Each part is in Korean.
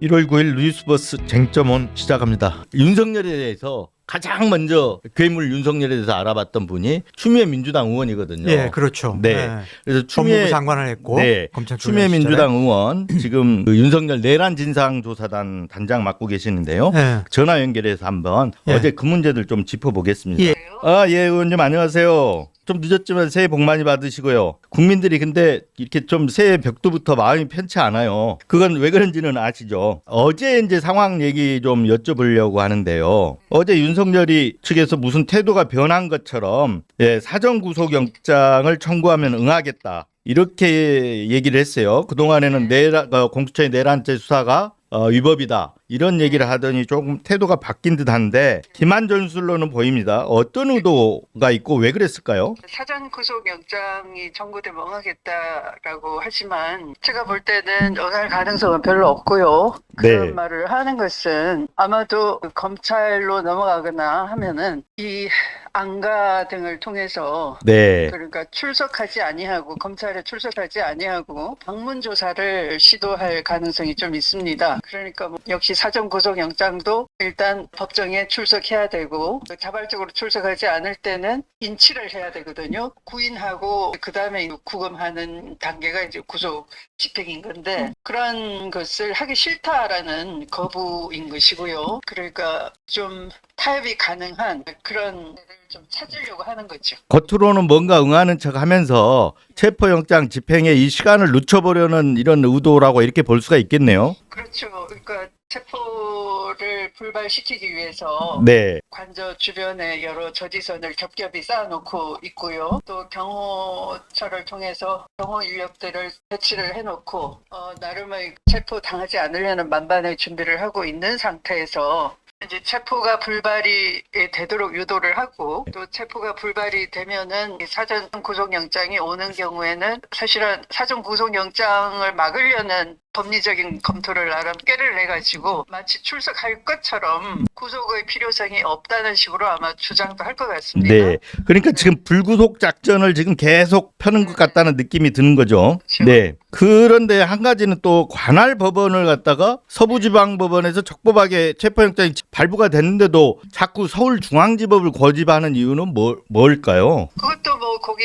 1월 9일 뉴스버스 쟁점원 시작합니다. 윤석열에 대해서 가장 먼저 괴물 윤석열에 대해서 알아봤던 분이 추미애 민주당 의원이거든요. 예, 그렇죠. 네. 네. 그래서 법무부 장관을 했고 네. 검찰 추미애 시절에. 민주당 의원 지금 그 윤석열 내란 진상조사단 단장 맡고 계시는데요. 예. 전화 연결해서 한번 예. 어제 그 문제들 좀 짚어보겠습니다. 예. 예, 의원님 안녕하세요. 좀 늦었지만 새해 복 많이 받으시고요. 국민들이 근데 이렇게 좀 새해 벽두부터 마음이 편치 않아요. 그건 왜 그런지는 아시죠? 어제 이제 상황 얘기 좀 여쭤보려고 하는데요. 어제 윤석열이 측에서 무슨 태도가 변한 것처럼 사전 구속 영장을 청구하면 응하겠다. 이렇게 얘기를 했어요. 그동안에는 공수처의 내란죄 수사가 위법이다. 이런 얘기를 하더니 조금 태도가 바뀐 듯한데 김한 전술로는 보입니다. 어떤 의도가 있고 왜 그랬을까요? 사전 구속 영장이 청구되면 응하겠다라고 하지만 제가 볼 때는 응할 가능성은 별로 없고요. 그런 네. 말을 하는 것은 아마도 검찰로 넘어가거나 하면은 이 안가 등을 통해서 네. 그러니까 출석하지 아니하고 검찰에 출석하지 아니하고 방문 조사를 시도할 가능성이 좀 있습니다. 그러니까 뭐 역시 사전 구속 영장도 일단 법정에 출석해야 되고 자발적으로 출석하지 않을 때는 인치를 해야 되거든요. 구인하고 그다음에 구금하는 단계가 이제 구속 집행인 건데 그런 것을 하기 싫다라는 거부인 것이고요. 그러니까 좀 타협이 가능한 그런 좀 찾으려고 하는 거죠. 겉으로는 뭔가 응하는 척 하면서 체포영장 집행에 이 시간을 늦춰보려는 이런 의도라고 이렇게 볼 수가 있겠네요. 그렇죠. 그러니까 체포를 불발시키기 위해서 네. 관저 주변에 여러 저지선을 겹겹이 쌓아놓고 있고요. 또 경호처를 통해서 경호 인력들을 배치를 해놓고 나름의 체포 당하지 않으려는 만반의 준비를 하고 있는 상태에서 이제 체포가 불발이 되도록 유도를 하고 또 체포가 불발이 되면은 사전 구속영장이 오는 경우에는 사실은 사전 구속영장을 막으려는 법리적인 검토를 나름 깨를 내가지고 마치 출석할 것처럼 구속의 필요성이 없다는 식으로 아마 주장도 할 것 같습니다. 네. 그러니까 지금 불구속 작전을 지금 계속 펴는 것 같다는 느낌이 드는 거죠. 그렇죠. 네. 그런데 한 가지는 또 관할 법원을 갖다가 서부지방법원에서 적법하게 체포영장이 발부가 됐는데도 자꾸 서울중앙지법을 고집하는 이유는 뭘까요? 그것도 뭐 거기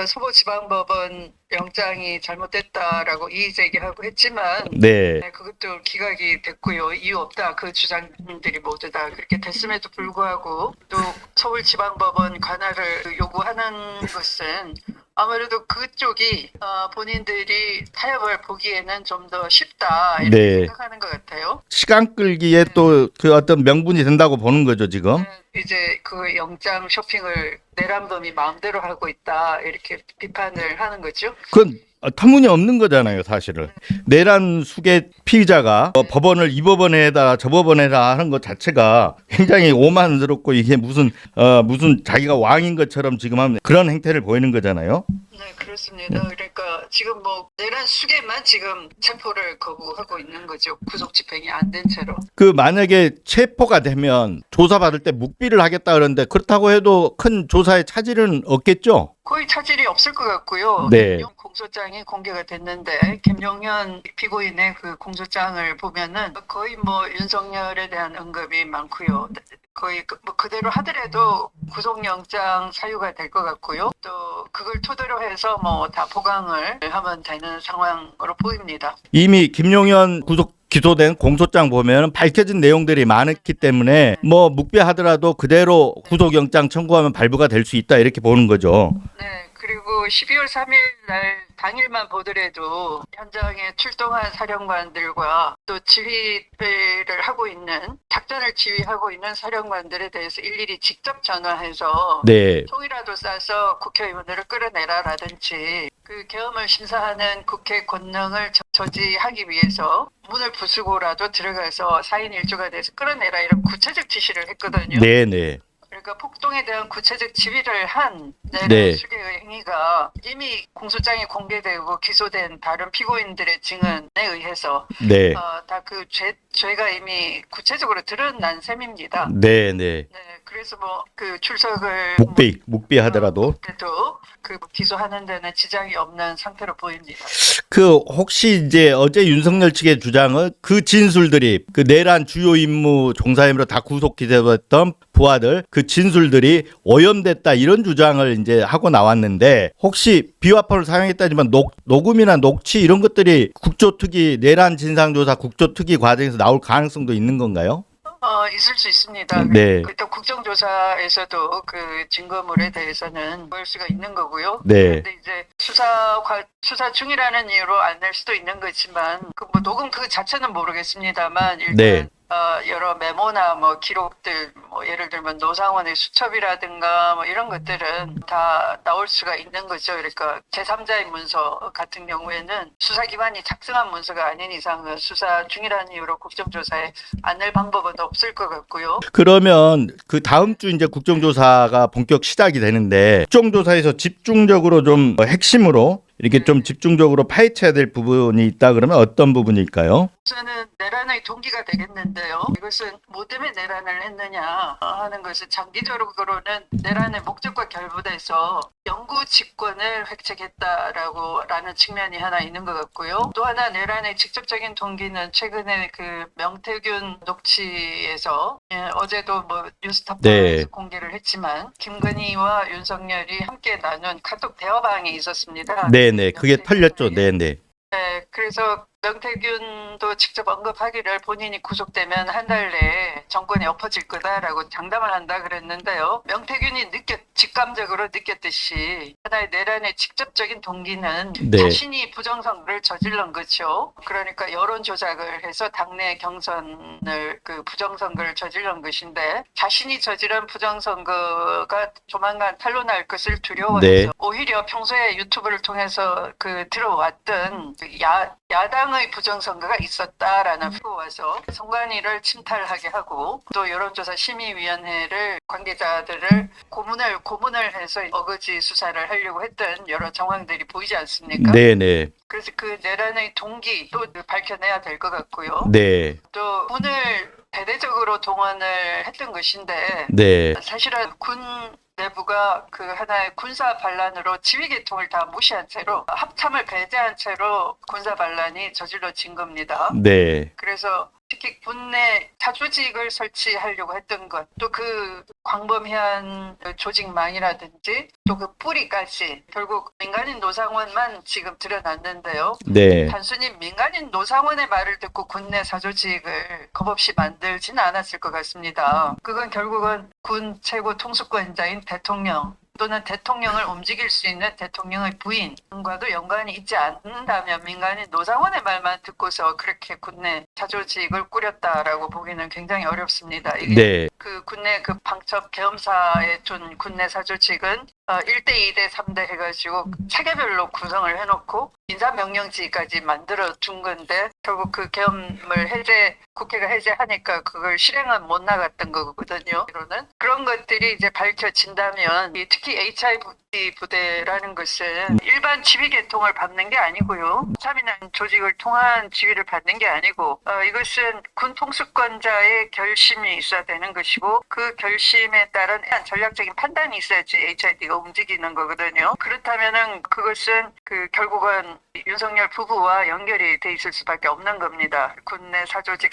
서부지방법원 영장이 잘못됐다라고 이의제기하고 했지만 네. 그것도 기각이 됐고요. 이유 없다. 그 주장들이 모두 다 그렇게 됐음에도 불구하고 또 서울지방법원 관할을 요구하는 것은 아무래도 그쪽이 본인들이 타협을 보기에는 좀 더 쉽다 이렇게 네. 생각하는 것 같아요. 시간 끌기에 또 그 어떤 명분이 된다고 보는 거죠, 지금. 이제 그 영장 쇼핑을 내란범이 마음대로 하고 있다 이렇게 비판을 하는 거죠. 그건 터무니없는 거잖아요, 사실은. 내란 수계 피의자가 법원을 이 법원에다 저 법원에다 하는 것 자체가 굉장히 오만스럽고 이게 무슨 자기가 왕인 것처럼 지금 하는 그런 행태를 보이는 거잖아요. 네, 그렇습니다. 그러니까 지금 뭐 내란 수계만 지금 체포를 거부하고 있는 거죠. 구속 집행이 안 된 채로. 그 만약에 체포가 되면 조사받을 때 묵비를 하겠다 그러는데 그렇다고 해도 큰 조사의 차질은 없겠죠? 거의 차질이 없을 것 같고요. 네. 김용 공소장이 공개가 됐는데 김용현 피고인의 그 공소장을 보면은 거의 뭐 윤석열에 대한 언급이 많고요. 거의 뭐 그대로 하더라도 구속영장 사유가 될 것 같고요. 또 그걸 토대로 해서 뭐 다 보강을 하면 되는 상황으로 보입니다. 이미 김용현 기소된 공소장 보면 밝혀진 내용들이 많았기 때문에 뭐 묵비하더라도 그대로 구속영장 청구하면 발부가 될 수 있다 이렇게 보는 거죠. 네, 그리고 12월 3일 날 당일만 보더라도 현장에 출동한 사령관들과 또 지휘를 하고 있는 작전을 지휘하고 있는 사령관들에 대해서 일일이 직접 전화해서 네. 총이라도 쏴서 국회의원들을 끌어내라라든지 그 계엄을 심사하는 국회 권능을 저지하기 위해서 문을 부수고라도 들어가서 4인 1조가 돼서 끌어내라 이런 구체적 지시를 했거든요. 네네. 그러니까 폭동에 대한 구체적 지휘를 한 내란 네. 수계의 행위가 이미 공소장이 공개되고 기소된 다른 피고인들의 증언에 의해서 네. 다 그 죄가 이미 구체적으로 드러난 셈입니다. 네네. 네, 그래서 뭐 그 출석을 묵비하더라도. 그래도 그 기소하는 데는 지장이 없는 상태로 보입니다. 그 혹시 이제 어제 윤석열 측의 주장은 그 진술들이 그 내란 주요 임무 종사 혐의로 다 구속 기소됐던 부하들 그 진술들이 오염됐다 이런 주장을 이제 하고 나왔는데 혹시 비화폰을 사용했다지만 녹음이나 녹취 이런 것들이 국조특위 내란 진상조사 국조특위 과정에서 나올 가능성도 있는 건가요? 있을 수 있습니다. 네. 또 국정조사에서도 그 증거물에 대해서는 보일 수가 있는 거고요. 네. 그런데 이제 수사 중이라는 이유로 안 낼 수도 있는 거지만 그 뭐 녹음 그 자체는 모르겠습니다만 일단 네. 여러 메모나 뭐 기록들 뭐 예를 들면 노상원의 수첩이라든가 뭐 이런 것들은 다 나올 수가 있는 거죠. 그러니까 제3자의 문서 같은 경우에는 수사기관이 작성한 문서가 아닌 이상은 수사 중이라는 이유로 국정조사에 안 낼 방법은 없을 것 같고요. 그러면 그 다음 주 이제 국정조사가 본격 시작이 되는데 국정조사에서 집중적으로 좀 핵심으로 이렇게 좀 집중적으로 파헤쳐야 될 부분이 있다 그러면 어떤 부분일까요? 우선은 내란의 동기가 되겠는데요. 이것은 뭐 때문에 내란을 했느냐 하는 것은 장기적으로는 내란의 목적과 결부돼서 영구 집권을 획책했다라는 측면이 하나 있는 것 같고요. 또 하나 내란의 직접적인 동기는 최근에 그 명태균 녹취에서 어제도 뭐 뉴스타파에서 공개를 했지만 김건희와 윤석열이 함께 나눈 카톡 대화방이 있었습니다. 네네, 그게 털렸죠. 네네. 네, 그래서 명태균도 직접 언급하기를 본인이 구속되면 한 달 내에 정권이 엎어질 거다라고 장담을 한다 그랬는데요. 명태균이 직감적으로 느꼈듯이 하나의 내란의 직접적인 동기는 네. 자신이 부정선거를 저질른 거죠. 그러니까 여론 조작을 해서 당내 경선을 그 부정선거를 저질른 것인데 자신이 저지른 부정선거가 조만간 탄로날 것을 두려워해서 네. 오히려 평소에 유튜브를 통해서 그 들어왔던 그 야당의 부정선거가 있었다라는 풀고 와서 선관위를 침탈하게 하고 또 여론조사 심의위원회를 관계자들을 고문을 해서 어거지 수사를 하려고 했던 여러 정황들이 보이지 않습니까? 네네. 그래서 그 내란의 동기도 밝혀내야 될 것 같고요. 네. 또 군을 대대적으로 동원을 했던 것인데 네. 사실은 군 내부가 그 하나의 군사 반란으로 지휘 계통을 다 무시한 채로 합참을 배제한 채로 군사 반란이 저질러진 겁니다. 네. 그래서 특히 군내 사조직을 설치하려고 했던 것, 또 그 광범위한 조직망이라든지 또 그 뿌리까지 결국 민간인 노상원만 지금 드러났는데요. 네. 단순히 민간인 노상원의 말을 듣고 군내 사조직을 겁없이 만들지는 않았을 것 같습니다. 그건 결국은 군 최고 통수권자인 대통령 또는 대통령을 움직일 수 있는 대통령의 부인과도 연관이 있지 않는다면 민간인 노상원의 말만 듣고서 그렇게 군내 사조직을 꾸렸다라고 보기는 굉장히 어렵습니다. 이게 네. 그 군내 그 방첩 계엄사에 둔 군내 사조직은 1대, 2대, 3대 해가지고 체계별로 구성을 해놓고 인사명령지까지 만들어 둔 건데 결국 그 계엄을 국회가 해제하니까 그걸 실행은 못 나갔던 거거든요. 이로는 그런 것들이 이제 밝혀진다면 특히 HID 부대라는 것은 일반 지휘 계통을 받는 게 아니고요. 참인한 조직을 통한 지휘를 받는 게 아니고 이것은 군 통수권자의 결심이 있어야 되는 것이고 그 결심에 따른 전략적인 판단이 있어야지 HID가 움직이는 거거든요. 그렇다면은 그것은 그 결국은 윤석열 부부와 연결이 돼 있을 수밖에 없는 겁니다. 군내 사조직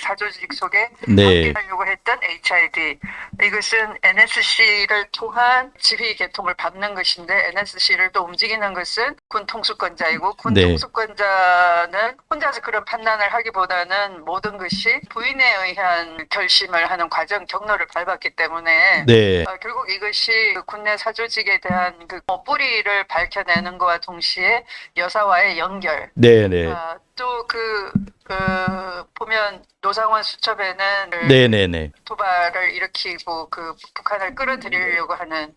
속에 함께 하려고 했던 HID 이것은 NSC를 통한 지휘 계통을 받는 것인데 NSC를 또 움직이는 것은 군 통수권자이고 군 통수권자는 혼자서 그런 판단을 하기보다는 모든 것이 부인에 의한 결심을 하는 과정 경로를 밟았기 때문에 결국 이것이 그 군내 사조직에 대한 그 뿌리를 밝혀내는 것과 동시에 여사와의 연결. 또 보면 노상원 수첩에는 도발을 일으키고 그 북한을 끌어들이려고 하는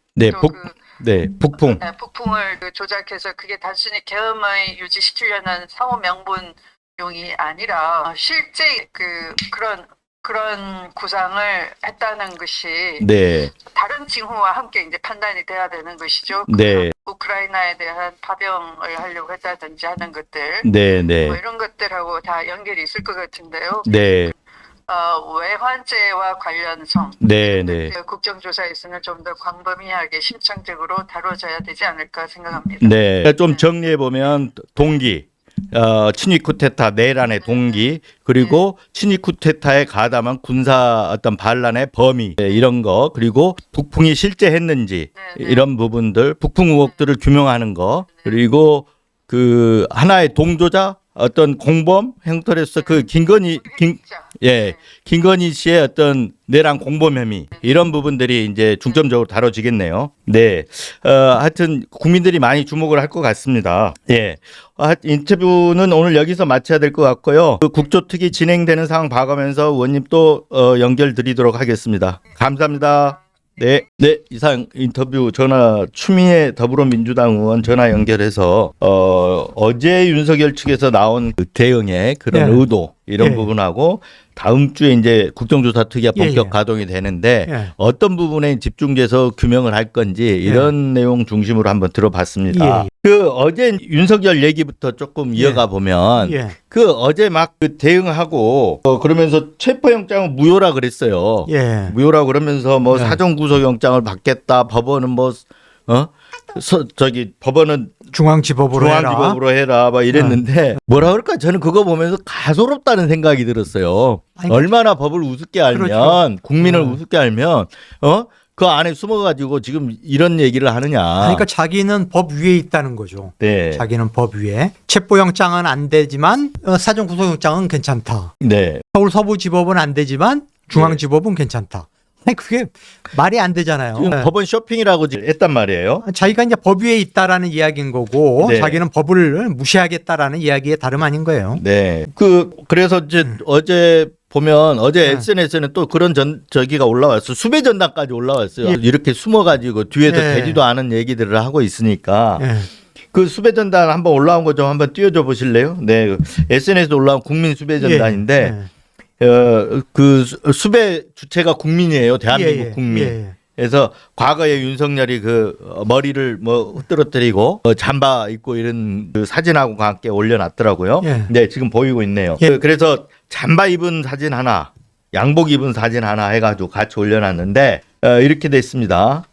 북풍을 조작해서 그게 단순히 계엄을 유지시키려는 상호 명분용이 아니라 실제 그런 구상을 했다는 것이 다른 징후와 함께 이제 판단이 돼야 되는 것이죠. 우크라이나에 대한 파병을 하려고 했다든지 하는 것들, 뭐 이런 것들하고 다 연결이 있을 것 같은데요. 외환죄와 관련성, 국정조사에서는 좀 더 광범위하게 심층적으로 다뤄져야 되지 않을까 생각합니다. 좀 정리해 보면 동기. 친위 쿠데타 내란의 동기 그리고 친위 쿠데타에 가담한 군사 어떤 반란의 범위 이런 거 그리고 북풍이 실제 했는지 이런 부분들 북풍 의혹들을 규명하는 거 그리고 그 하나의 동조자 어떤 공범 형태로서 그 김건희 씨의 어떤 내란 공범 혐의 이런 부분들이 이제 중점적으로 다뤄지겠네요. 네, 하여튼 국민들이 많이 주목을 할 것 같습니다. 예, 인터뷰는 오늘 여기서 마쳐야 될 것 같고요. 그 국조특위 진행되는 상황 봐가면서 의원님 또 연결 드리도록 하겠습니다. 감사합니다. 네, 이상 인터뷰 전화 추미애 더불어민주당 의원 전화 연결해서 어제 윤석열 측에서 나온 그 대응의 그런 의도 이런 부분하고 다음 주에 이제 국정조사 특위가 본격 가동이 되는데 어떤 부분에 집중돼서 규명을 할 건지 이런 내용 중심으로 한번 들어봤습니다. 그 어제 윤석열 얘기부터 조금 이어가 보면 그 어제 막 그 대응하고 그러면서 체포영장은 무효라 그랬어요. 무효라 그러면서 뭐 사전구속영장을 받겠다. 법원은 뭐 법원은 중앙지법으로 해라 막 이랬는데 뭐라 그럴까 저는 그거 보면서 가소롭다는 생각이 들었어요. 얼마나 법을 우습게 알면 국민을 우습게 알면 그 안에 숨어가지고 지금 이런 얘기를 하느냐. 그러니까 자기는 법 위에 있다는 거죠. 네. 자기는 법 위에. 체포영장은 안 되지만 사전구속영장은 괜찮다. 네. 서울 서부지법은 안 되지만 중앙지법은 괜찮다. 아니 그게 말이 안 되잖아요. 지금 법원 쇼핑이라고 했단 말이에요. 자기가 이제 법 위에 있다라는 이야기인 거고 자기는 법을 무시하겠다라는 이야기의 다름 아닌 거예요. 네. 그래서 이제 어제 보면 SNS에는 또 그런 저기가 올라왔어요. 수배 전단까지 올라왔어요. 이렇게 숨어가지고 뒤에서 되지도 않은 얘기들을 하고 있으니까 그 수배 전단 한번 올라온 거 좀 한번 띄워줘 보실래요? 네. SNS에 올라온 국민 수배 전단인데 그 수배 주체가 국민이에요. 대한민국 국민. 그래서 과거에 윤석열이 그 머리를 뭐 흐트러뜨리고 잠바 입고 이런 그 사진하고 함께 올려놨더라고요. 네, 지금 보이고 있네요. 그래서 잠바 입은 사진 하나, 양복 입은 사진 하나 해가지고 같이 올려놨는데 이렇게 됐습니다.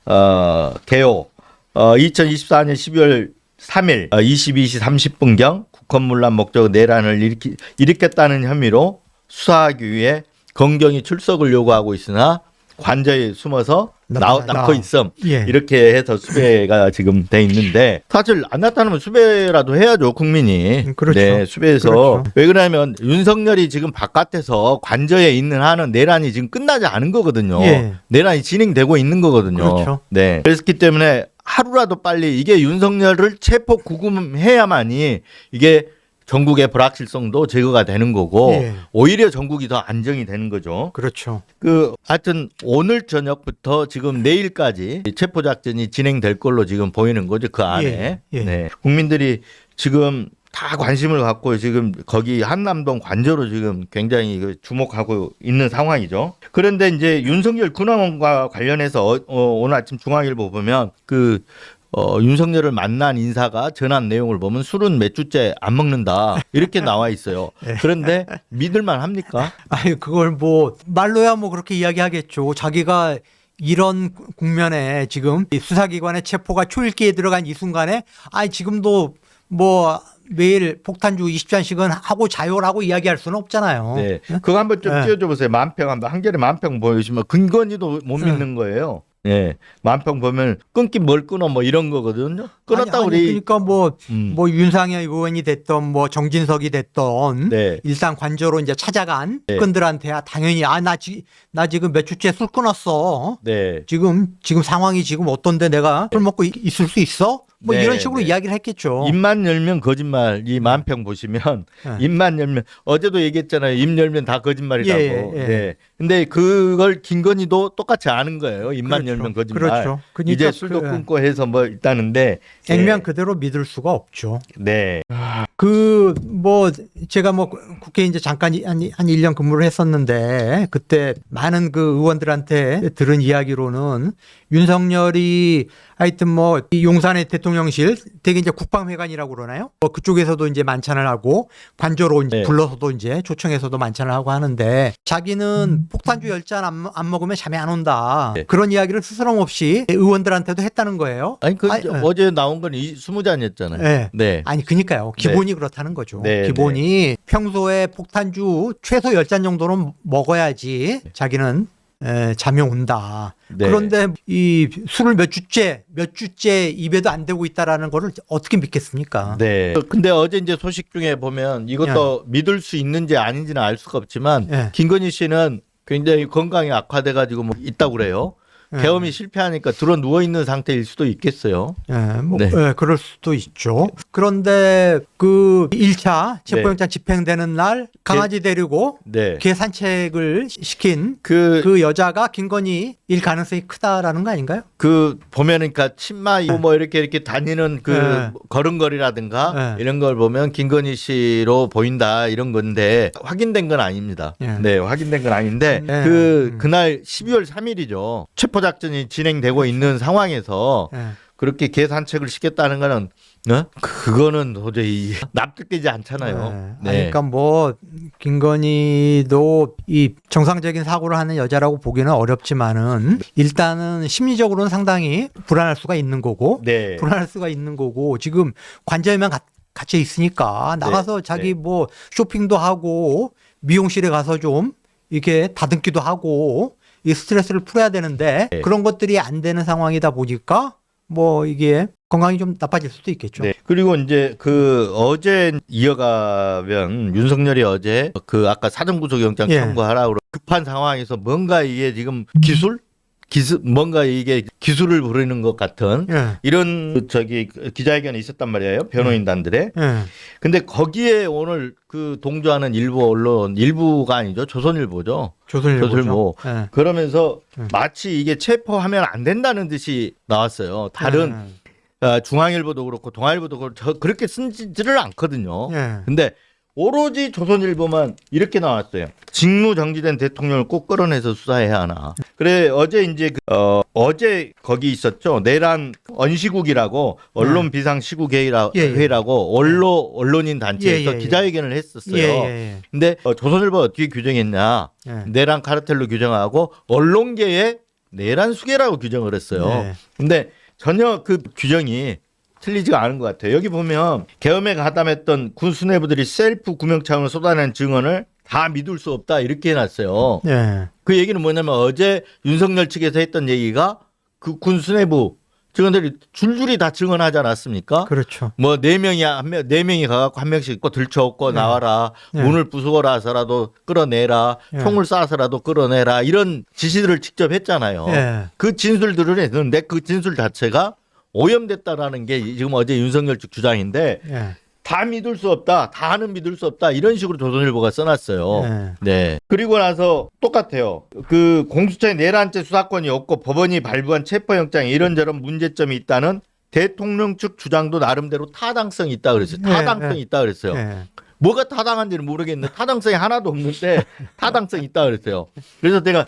개요. 2024년 12월 3일 22시 30분경 국헌문란 목적 내란을 일으켰다는 혐의로 수사하기 위해 건경이 출석을 요구하고 있으나 관저에 숨어서 낳고 있음. 이렇게 해서 수배가 지금 돼 있는데 사실 안 나타나면 수배라도 해야죠 국민이. 그렇죠. 네, 수배해서 왜 그러냐면 윤석열이 지금 바깥에서 관저에 있는 한은 내란이 지금 끝나지 않은 거거든요. 내란이 진행되고 있는 거거든요. 그렇죠. 네, 그렇기 때문에 하루라도 빨리 이게 윤석열을 체포 구금해야만이 이게 전국의 불확실성도 제거가 되는 거고 오히려 전국이 더 안정이 되는 거죠. 그렇죠. 하여튼 오늘 저녁부터 지금 내일까지 체포 작전이 진행될 걸로 지금 보이는 거죠. 그 안에. 네. 국민들이 지금 다 관심을 갖고 지금 거기 한남동 관저로 지금 굉장히 주목하고 있는 상황이죠. 그런데 이제 윤석열 군원과 관련해서 오늘 아침 중앙일보 보면 윤석열을 만난 인사가 전한 내용을 보면 술은 몇 주째 안 먹는다 이렇게 나와 있어요. 그런데 믿을만 합니까? 아니 그걸 뭐 말로야 뭐 그렇게 이야기하겠죠. 자기가 이런 국면에 지금 수사기관의 체포가 초읽기에 들어간 이 순간에 지금도 뭐 매일 폭탄주 20잔씩은 하고 자요라고 이야기할 수는 없잖아요. 네, 그거 한번 좀 띄워줘 보세요. 만평 한겨레 만평 보여주시면 근거니도 못 믿는 거예요. 예, 만평 보면 끊긴 뭘 끊어 뭐 이런 거거든요. 끊었다 우리. 그러니까 뭐 윤상현 의원이 됐던 뭐 정진석이 됐던 일단 관저로 이제 찾아간 끈들한테 당연히 나 지금 몇 주째 술 끊었어. 지금 상황이 지금 어떤데 내가 술 먹고 있을 수 있어? 뭐 이런 식으로 이야기를 했겠죠. 입만 열면 거짓말. 이 만평 보시면 입만 열면 어제도 얘기했잖아요. 입 열면 다 거짓말이라고. 근데 그걸 김건희도 똑같이 아는 거예요. 입만 열면 거짓말. 그렇죠. 그러니까 이제 술도 끊고 해서 뭐 있다는데 액면 그대로 믿을 수가 없죠. 네. 뭐 제가 뭐 국회에 이제 잠깐 한 1년 근무를 했었는데 그때 많은 그 의원들한테 들은 이야기로는 윤석열이 하여튼 뭐 이 용산의 대통령 대통령실 되게 이제 국방회관이라고 그러나요? 그쪽에서도 이제 만찬을 하고 관저로 이제 네. 불러서도 이제 초청해서도 만찬을 하고 하는데 자기는 폭탄주 10잔 안 먹으면 잠이 안 온다. 네. 그런 이야기를 스스럼없이 의원들한테도 했다는 거예요. 아니 그 아니, 어제 나온 건 20잔이었잖아요. 네. 네. 아니 그니까요. 기본이 그렇다는 거죠. 네, 기본이 평소에 폭탄주 최소 10잔 정도는 먹어야지 자기는 잠이 온다. 네. 그런데 이 술을 몇 주째 입에도 안 대고 있다라는 거를 어떻게 믿겠습니까? 네. 근데 어제 이제 소식 중에 보면 이것도 믿을 수 있는지 아닌지는 알 수가 없지만 예. 김건희 씨는 굉장히 건강이 악화돼가지고 뭐 있다고 그래요. 예. 계엄이 실패하니까 들어 누워 있는 상태일 수도 있겠어요. 네. 그럴 수도 있죠. 그런데 그 1차 체포영장 집행되는 날 강아지 데리고 네. 개 산책을 시킨 그 그 여자가 김건희일 가능성이 크다라는 거 아닌가요? 보면은 그러니까 친마 뭐 이렇게 다니는 그 네. 걸음걸이라든가 네. 이런 걸 보면 김건희 씨로 보인다 이런 건데 확인된 건 아닙니다. 네. 네, 확인된 건 아닌데 네. 그날 12월 3일이죠. 체포 작전이 진행되고 있는 상황에서 그렇게 개 산책을 시켰다는 거는 그거는 도저히 납득되지 않잖아요. 네. 그러니까 뭐 김건희도 이 정상적인 사고를 하는 여자라고 보기는 어렵지만은 일단은 심리적으로는 상당히 불안할 수가 있는 거고, 네. 불안할 수가 있는 거고 지금 관저에만 갇혀 있으니까 나가서 자기 뭐 쇼핑도 하고 미용실에 가서 좀 이렇게 다듬기도 하고 이 스트레스를 풀어야 되는데 그런 것들이 안 되는 상황이다 보니까 뭐 이게 건강이 좀 나빠질 수도 있겠죠. 네. 그리고 이제 어제 이어가면 윤석열이 어제 아까 사전구속영장 청구하라고 급한 상황에서 뭔가 이게 지금 뭔가 이게 기술을 부리는 것 같은 이런 기자회견이 있었단 말이에요. 변호인단들의. 근데 거기에 오늘 동조하는 일부 언론, 일부가 아니죠. 조선일보죠. 조선일보. 그러면서 마치 이게 체포하면 안 된다는 듯이 나왔어요. 다른 중앙일보도 그렇고 동아일보도 그렇고 그렇게 쓰지를 않거든요. 근데 오로지 조선일보만 이렇게 나왔어요. 직무 정지된 대통령을 꼭 끌어내서 수사해야 하나. 그래 어제 이제 어제 거기 있었죠. 내란 언시국이라고 언론 비상 시국 회의라고 언론인 단체에서 기자회견을 했었어요. 근데 조선일보 어떻게 규정했냐? 내란 카르텔로 규정하고 언론계의 내란 수괴라고 규정을 했어요. 근데 전혀 그 규정이 틀리지가 않은 것 같아요. 여기 보면 계엄에 가담했던 군 수뇌부들이 셀프 구명 차원을 쏟아낸 증언을 다 믿을 수 없다 이렇게 해놨어요. 그 얘기는 뭐냐면 어제 윤석열 측에서 했던 얘기가 그 군 수뇌부 증언들이 줄줄이 다 증언하지 않았습니까? 그렇죠. 뭐 네 명이 가갖고 한 명씩 있고 들쳐업고 나와라, 문을 부수고라서라도 끌어내라, 총을 쏴서라도 끌어내라 이런 지시들을 직접 했잖아요. 그 진술들을 했는데 그 진술 자체가 오염됐다라는 게 지금 어제 윤석열 측 주장인데 다 믿을 수 없다, 다는 믿을 수 없다 이런 식으로 조선일보가 써놨어요. 네. 그리고 나서 똑같아요. 공수처의 내란죄 수사권이 없고 법원이 발부한 체포영장에 이런저런 문제점이 있다는 대통령 측 주장도 나름대로 타당성이 있다 그랬어요. 타당성이 있다 그랬어요. 뭐가 타당한지는 모르겠는데 타당성이 하나도 없는데 타당성이 있다 그랬어요. 그래서 내가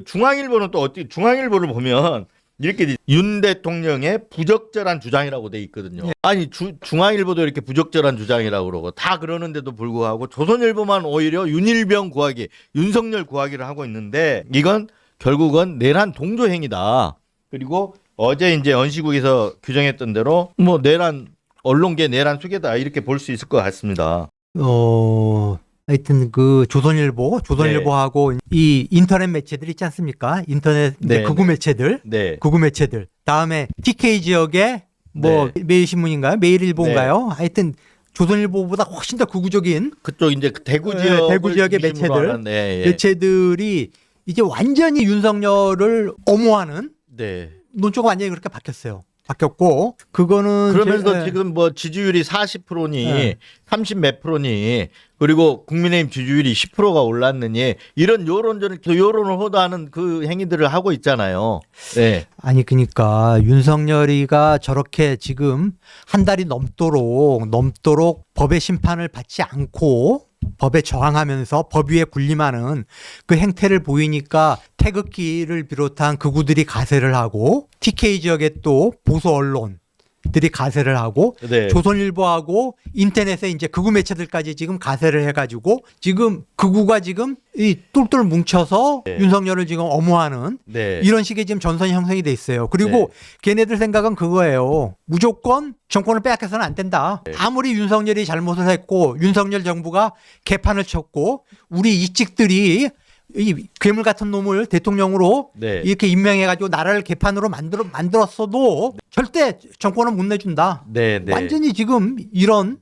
중앙일보는 또 어떻게 중앙일보를 보면 이렇게 윤 대통령의 부적절한 주장이라고 돼 있거든요. 아니 중앙일보도 이렇게 부적절한 주장이라고 그러고 다 그러는데도 불구하고 조선일보만 오히려 윤일병 구하기, 윤석열 구하기를 하고 있는데 이건 결국은 내란 동조 행위다. 그리고 어제 이제 언시국에서 규정했던 대로 뭐 언론계 내란 수괴다 이렇게 볼 수 있을 것 같습니다. 하여튼 조선일보하고 이 인터넷 매체들 있지 않습니까? 인터넷 극우 매체들, 극우 매체들. 다음에 TK 지역의 매일신문인가요? 매일일보인가요? 하여튼 조선일보보다 훨씬 더 극우적인 그쪽 이제 대구 지역의 매체들이 이제 완전히 윤석열을 엄호하는 논조가 완전히 그렇게 바뀌었고 그거는 그러면서 지금 뭐 지지율이 40%니 30 몇 프로니 그리고 국민의힘 지지율이 10%가 올랐느니 이런 여론을 호도하는 그 행위들을 하고 있잖아요. 아니 그러니까 윤석열이가 저렇게 지금 한 달이 넘도록 법의 심판을 받지 않고 법에 저항하면서 법 위에 군림하는 그 행태를 보이니까 태극기를 비롯한 극우들이 가세를 하고 TK 지역의 또 보수 언론들이 가세를 하고 네. 조선일보하고 인터넷에 이제 극우 매체들까지 지금 가세를 해가지고 지금 극우가 지금 이 똘똘 뭉쳐서 네. 윤석열을 지금 엄호하는 네. 이런 식의 지금 전선이 형성이 돼 있어요. 그리고 걔네들 생각은 그거예요. 무조건 정권을 빼앗겨서는 안 된다. 아무리 윤석열이 잘못을 했고 윤석열 정부가 개판을 쳤고 우리 이직들이 이 괴물 같은 놈을 대통령으로 네. 이렇게 임명해가지고 나라를 개판으로 만들었어도 절대 정권은 못 내준다. 네, 네. 완전히 지금 이런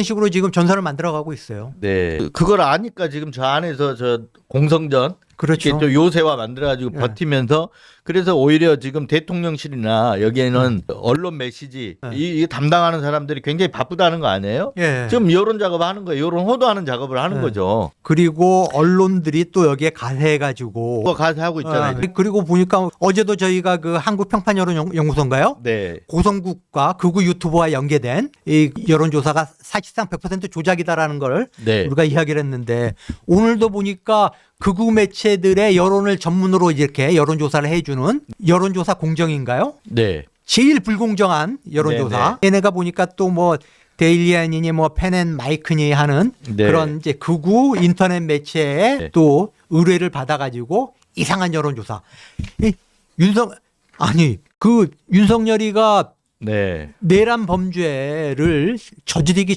식으로 지금 전선을 만들어가고 있어요. 네. 그걸 아니까 지금 저 안에서 저 공성전 그렇죠. 이렇게 또 요새화 만들어가지고 예. 버티면서 그래서 오히려 지금 대통령실이나 여기에는 언론 메시지 예. 이 담당하는 사람들이 굉장히 바쁘다는 거 아니에요? 예. 지금 여론 작업하는 거예요. 여론 호도하는 작업을 하는 예. 거죠. 그리고 언론들이 또 여기에 가세해가지고 그거 가서 하고 있잖아요. 그리고 보니까 어제도 저희가 그 한국평판여론연구소인가요? 네. 고성국과 극우 유튜버와 연계된 이 여론조사가 사실상 100% 조작이다라는 걸 네. 우리가 이야기를 했는데 오늘도 보니까 극우 매체들의 여론을 전문으로 이렇게 여론조사를 해주는 여론조사 공정인가요? 네. 제일 불공정한 여론조사. 얘네가 보니까 또 뭐 데일리안이니 뭐 펜앤마이크니 하는 네. 그런 이제 극우 인터넷 매체에 네. 또 의뢰를 받아가지고 이상한 여론조사. 그 윤석열이가 네. 내란 범죄를 저지르기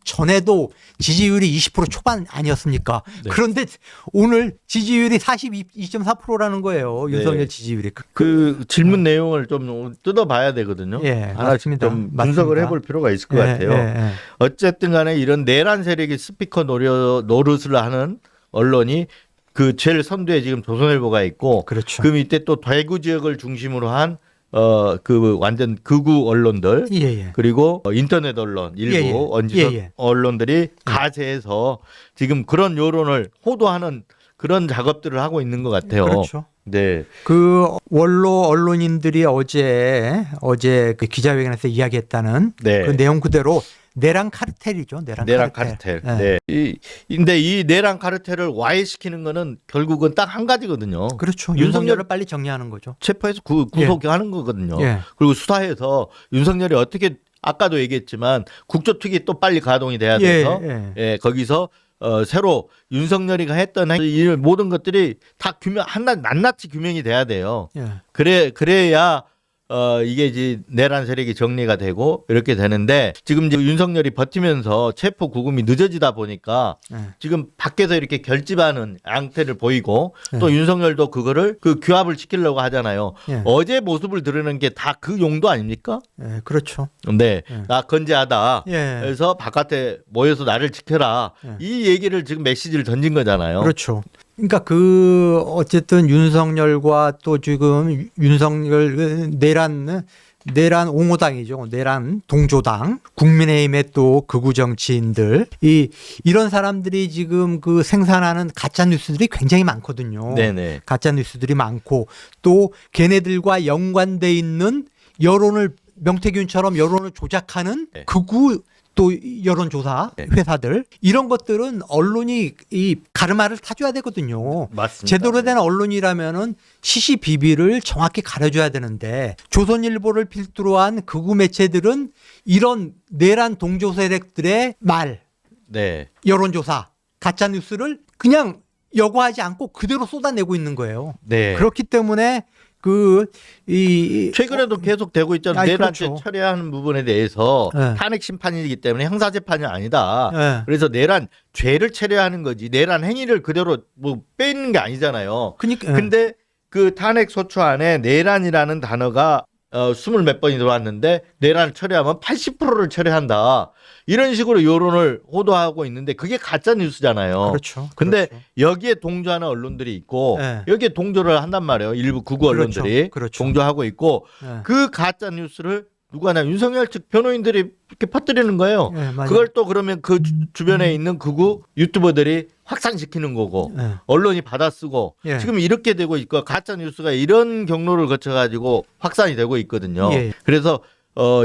전에도 지지율이 20% 초반 아니었습니까? 네. 그런데 오늘 지지율이 42.4%라는 거예요. 윤석열 네. 지지율이. 그 질문 내용을 좀 뜯어봐야 되거든요. 예, 하나씩 맞습니다. 좀 분석을 맞습니다. 해볼 필요가 있을 것 예, 같아요. 예, 예. 어쨌든 간에 이런 내란 세력이 스피커 노릇을 하는 언론이 그 제일 선두에 지금 조선일보가 있고 그렇죠. 그 밑에 또 대구 지역을 중심으로 한 그 완전 극우 언론들 예, 예. 그리고 인터넷 언론 일부 예, 예. 언지선 예, 예. 언론들이 가세해서 지금 그런 여론을 호도하는 그런 작업들을 하고 있는 것 같아요. 그렇죠. 네. 그 원로 언론인들이 어제 그 기자회견에서 이야기했다는 네. 그 내용 그대로 내란 카르텔이죠. 내란 카르텔. 네. 네. 근데 이 내란 카르텔을 와해시키는 거는 결국은 딱 한 가지거든요. 그렇죠. 윤석열을 빨리 정리하는 거죠. 체포해서 구속하는 거거든요. 예. 그리고 수사해서 윤석열이 어떻게 아까도 얘기했지만 국조특위 또 빨리 가동이 돼야 돼서 예, 거기서 새로 윤석열이가 했던 이 모든 것들이 다 낱낱이 규명이 돼야 돼요. 예. 그래야 이게 이제 내란 세력이 정리가 되고 이렇게 되는데 지금 이제 윤석열이 버티면서 체포 구금이 늦어지다 보니까 지금 밖에서 이렇게 결집하는 양태를 보이고 또 윤석열도 그거를 그 규합을 시키려고 하잖아요. 어제 모습을 드러낸 게 다 그 용도 아닙니까? 그렇죠. 네, 나 건재하다. 예. 그래서 바깥에 모여서 나를 지켜라. 이 얘기를 지금 메시지를 던진 거잖아요. 그렇죠. 그러니까 그 어쨌든 윤석열과 또 지금 윤석열 내란 옹호당이죠. 내란 동조당, 국민의힘의 또 극우 정치인들 이런 사람들이 지금 그 생산하는 가짜 뉴스들이 굉장히 많거든요. 네네. 가짜 뉴스들이 많고 또 걔네들과 연관돼 있는 여론을 명태균처럼 여론을 조작하는 극우 또 여론조사 회사들 이런 것들은 언론이 이 가르마를 타줘야 되거든요. 맞습니다. 제대로 된 언론이라면은 시시비비를 정확히 가려줘야 되는데 조선일보를 필두로 한 극우 매체들은 이런 내란 동조 세력들의 말, 네. 여론조사, 가짜 뉴스를 그냥 여과하지 않고 그대로 쏟아내고 있는 거예요. 네. 그렇기 때문에 최근에도 계속 되고 있잖아요. 내란죄 그렇죠. 철회하는 부분에 대해서 네. 탄핵 심판이기 때문에 형사 재판이 아니다. 네. 그래서 내란 죄를 철회하는 거지 내란 행위를 그대로 뭐 빼는 게 아니잖아요. 근데 그 탄핵 소추안에 내란이라는 단어가 20몇 번이 들어왔는데 내란을 철회하면 80%를 철회한다. 이런 식으로 여론을 호도하고 있는데 그게 가짜 뉴스잖아요. 그렇죠. 근데 그렇죠. 여기에 동조하는 언론들이 있고 네. 여기에 동조를 한단 말이에요. 일부 극우 언론들이 그렇죠. 동조하고 있고 네. 그 가짜 뉴스를 누가나 윤석열 측 변호인들이 이렇게 퍼뜨리는 거예요. 네, 맞아요. 그걸 또 그러면 그 주변에 있는 극우 유튜버들이 확산시키는 거고 네. 언론이 받아쓰고 예. 지금 이렇게 되고 있고 가짜 뉴스가 이런 경로를 거쳐가지고 확산이 되고 있거든요. 예. 그래서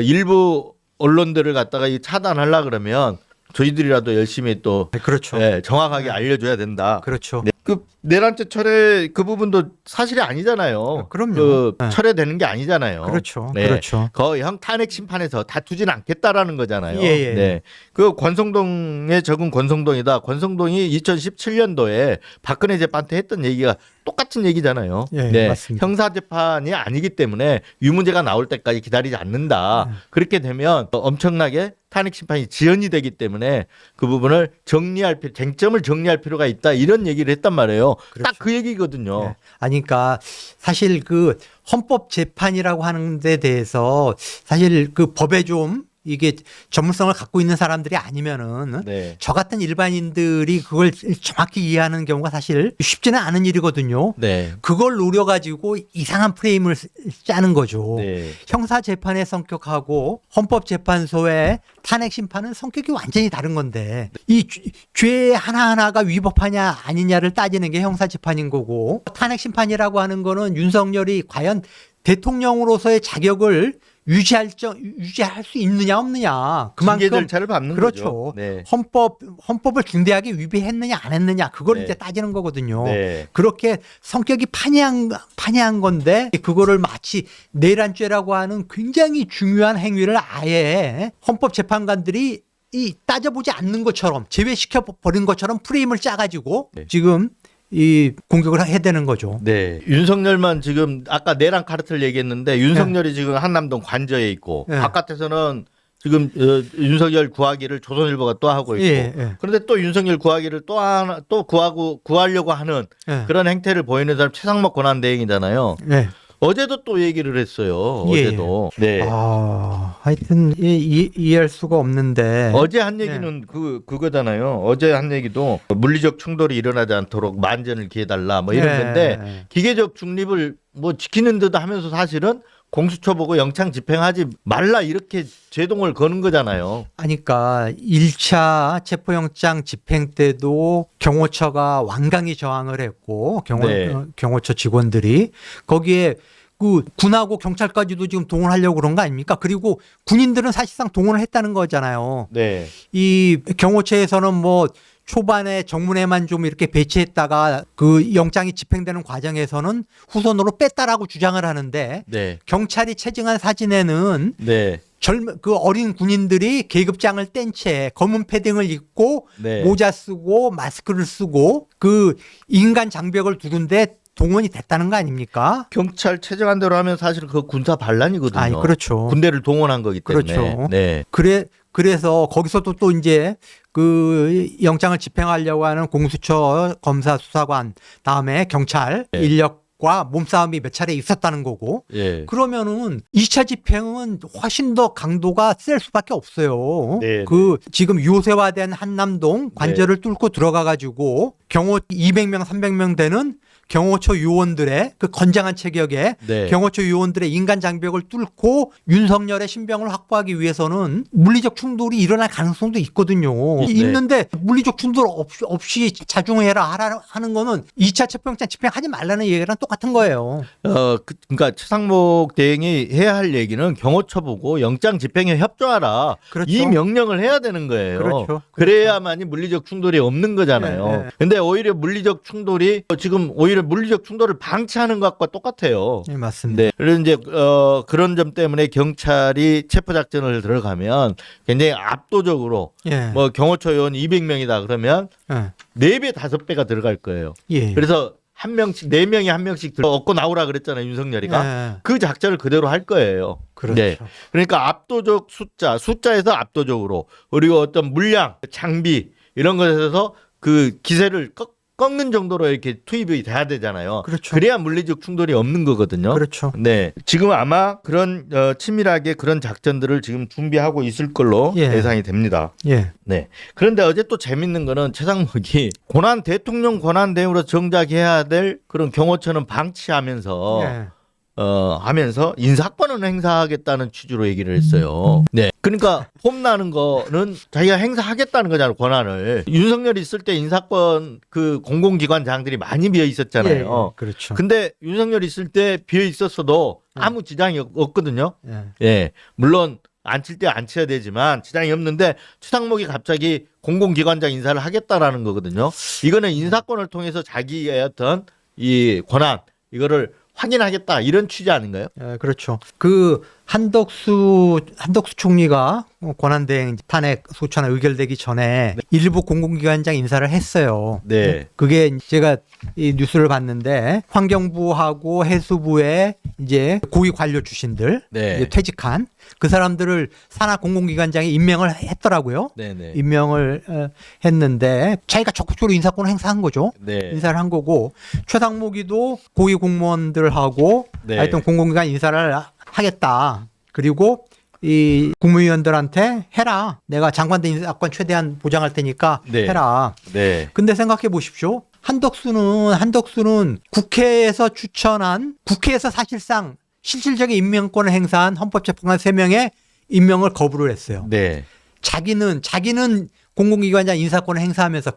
일부 언론들을 갖다가 차단하려 그러면 저희들이라도 열심히 또 그렇죠. 예, 정확하게 네. 알려줘야 된다. 그렇죠. 네. 그 내란죄 철회 그 부분도 사실이 아니잖아요. 그럼요. 그 네. 철회되는 게 아니잖아요. 그렇죠. 네. 그렇죠. 거형 탄핵 심판에서 다투진 않겠다라는 거잖아요. 예, 예. 네. 그 권성동의 적은 권성동이다. 권성동이 2017년도에 박근혜 재판 때 했던 얘기가 똑같은 얘기잖아요. 예, 네. 맞습니다. 형사 재판이 아니기 때문에 유무죄가 나올 때까지 기다리지 않는다. 그렇게 되면 엄청나게 탄핵 심판이 지연이 되기 때문에 그 부분을 쟁점을 정리할 필요가 있다. 이런 얘기를 했단 말이에요. 그렇죠. 딱 그 얘기거든요. 네. 아니, 그러니까 사실 그 헌법 재판이라고 하는 데 대해서 사실 그 법에 좀 이게 전문성을 갖고 있는 사람들이 아니면은 네. 저 같은 일반인들이 그걸 정확히 이해하는 경우가 사실 쉽지는 않은 일이거든요. 네. 그걸 노려가지고 이상한 프레임을 짜는 거죠. 네. 형사재판의 성격하고 헌법재판소의 탄핵 심판은 성격이 완전히 다른 건데 이 죄 하나하나가 위법하냐 아니냐를 따지는 게 형사재판인 거고 탄핵 심판이라고 하는 거는 윤석열이 과연 대통령으로서의 자격을 유지할 수 있느냐 없느냐 징계 그만큼 절차를 밟는 그렇죠. 거죠. 네. 헌법을 중대하게 위배했느냐 안 했느냐 그걸 네. 이제 따지는 거거든요. 네. 그렇게 성격이 판이한 건데 그거를 마치 내란죄라고 하는 굉장히 중요한 행위를 아예 헌법재판관들이 이 따져보지 않는 것처럼 제외시켜 버린 것처럼 프레임을 짜가지고 네. 지금 이 공격을 해야 되는 거죠. 네. 윤석열만 지금 아까 내란 카르텔 얘기했는데 윤석열이 지금 한남동 관저에 있고 네. 바깥에서는 지금 윤석열 구하기를 조선일보가 또 하고 있고 예, 예. 그런데 또 윤석열 구하기를 또 구하려고 하는 예. 그런 행태를 보이는 사람 최상목 권한대행이잖아요. 네. 어제도 또 얘기를 했어요. 예, 어제도. 네. 하여튼 이해할 수가 없는데 어제 한 얘기는 그거잖아요. 어제 한 얘기도 물리적 충돌이 일어나지 않도록 만전을 기해달라 뭐 이런 네. 건데 기계적 중립을 뭐 지키는 듯 하면서 사실은 공수처 보고 영장 집행하지 말라 이렇게 제동을 거는 거잖아요. 하니까 1차 체포영장 집행 때도 경호처가 완강히 저항을 했고 네. 경호처 직원들이 거기에 그 군하고 경찰까지도 지금 동원하려고 그런 거 아닙니까? 그리고 군인들은 사실상 동원을 했다는 거잖아요. 네. 이 경호처에서는 뭐 초반에 정문에만 좀 이렇게 배치했다가 그 영장이 집행되는 과정에서는 후손으로 뺐다라고 주장을 하는데 네. 경찰이 채증한 사진에는 네. 그 어린 군인들이 계급장을 뗀 채 검은 패딩을 입고 네. 모자 쓰고 마스크를 쓰고 그 인간 장벽을 두른데 동원이 됐다는 거 아닙니까? 경찰 체정한 대로 하면 사실 그 군사 반란이거든요. 아니, 그렇죠. 군대를 동원한 거기 때문에. 그렇죠. 네. 그래서 거기서도 또 이제 그 영장을 집행하려고 하는 공수처 검사 수사관 다음에 경찰 네. 인력과 몸싸움이 몇 차례 있었다는 거고 예. 그러면은 2차 집행은 훨씬 더 강도가 셀 수밖에 없어요. 네, 그 지금 요새화된 한남동 관저를 뚫고 들어가 가지고 경호 200명 300명 되는 경호처 요원들의 그 건장한 체격에 네. 경호처 요원들의 인간 장벽을 뚫고 윤석열의 신병을 확보하기 위해서는 물리적 충돌이 일어날 가능성도 있거든요. 네. 있는데 물리적 충돌 없이 자중해라 하는 거는 2차 체포영장 집행하지 말라는 얘기랑 똑같은 거예요. 그러니까 최상목 대행이 해야 할 얘기는 경호처 보고 영장 집행에 협조하라. 그렇죠. 이 명령을 해야 되는 거예요. 그렇죠. 그래야만이 물리적 충돌이 없는 거잖아요. 네, 네. 근데 오히려 물리적 충돌이 지금 오히려 물리적 충돌을 방치하는 것과 똑같아요. 네, 맞습니다. 네. 그래서 이제 그런 점 때문에 경찰이 체포 작전을 들어가면 굉장히 압도적으로 예. 뭐 경호처 요원 200명이다 그러면 예. 4배 5배가 들어갈 거예요. 예. 그래서 한 명씩 4명이 한 명씩 얻고 나오라 그랬잖아요, 윤석열이가. 예. 그 작전을 그대로 할 거예요. 그렇죠. 네. 그러니까 압도적 숫자에서 압도적으로 그리고 어떤 물량, 장비 이런 것에서 그 기세를 꺾는 정도로 이렇게 투입이 돼야 되잖아요. 그렇죠. 그래야 물리적 충돌이 없는 거거든요. 그렇죠. 네. 지금 아마 그런 치밀하게 그런 작전들을 지금 준비하고 있을 걸로 예. 예상이 됩니다. 예. 네. 그런데 어제 또 재밌는 거는 최상목이 대통령 권한 대행으로 정작 해야 될 그런 경호처는 방치하면서 예. 하면서 인사권은 행사하겠다는 취지로 얘기를 했어요. 네. 그러니까 폼나는 거는 자기가 행사하겠다는 거잖아요, 권한을. 윤석열이 있을 때 인사권 그 공공기관장들이 많이 비어 있었잖아요. 예. 그렇죠. 근데 윤석열이 있을 때 비어 있었어도 아무 지장이 없거든요. 예. 예. 물론 앉힐 때 앉혀야 되지만 지장이 없는데 최상목이 갑자기 공공기관장 인사를 하겠다라는 거거든요. 이거는 인사권을 통해서 자기의 어떤 이 권한 이거를 확인하겠다 이런 취지 아닌가요? 그렇죠. 그 한덕수 총리가 권한대행 탄핵 소추안 의결되기 전에 일부 공공기관장 인사를 했어요. 네. 그게 제가 이 뉴스를 봤는데 환경부하고 해수부의 이제 고위 관료 출신들 네. 이제 퇴직한 그 사람들을 산하 공공기관장에 임명을 했더라고요. 네네. 임명을 했는데 자기가 적극적으로 인사권을 행사한 거죠. 네. 인사를 한 거고 최상목이도 고위 공무원들하고 네. 하여튼 공공기관 인사를 하겠다. 그리고 이 국무위원들한테 해라. 내가 장관들 인사권 최대한 보장할 테니까 네. 해라. 네. 근데 생각해 보십시오. 한덕수는 국회에서 추천한 국회에서 사실상 실질적인 임명권을 행사한 헌법재판관 3명의 임명을 거부를 했어요. 네. 자기는 공공기관장 인사권을 행사하면서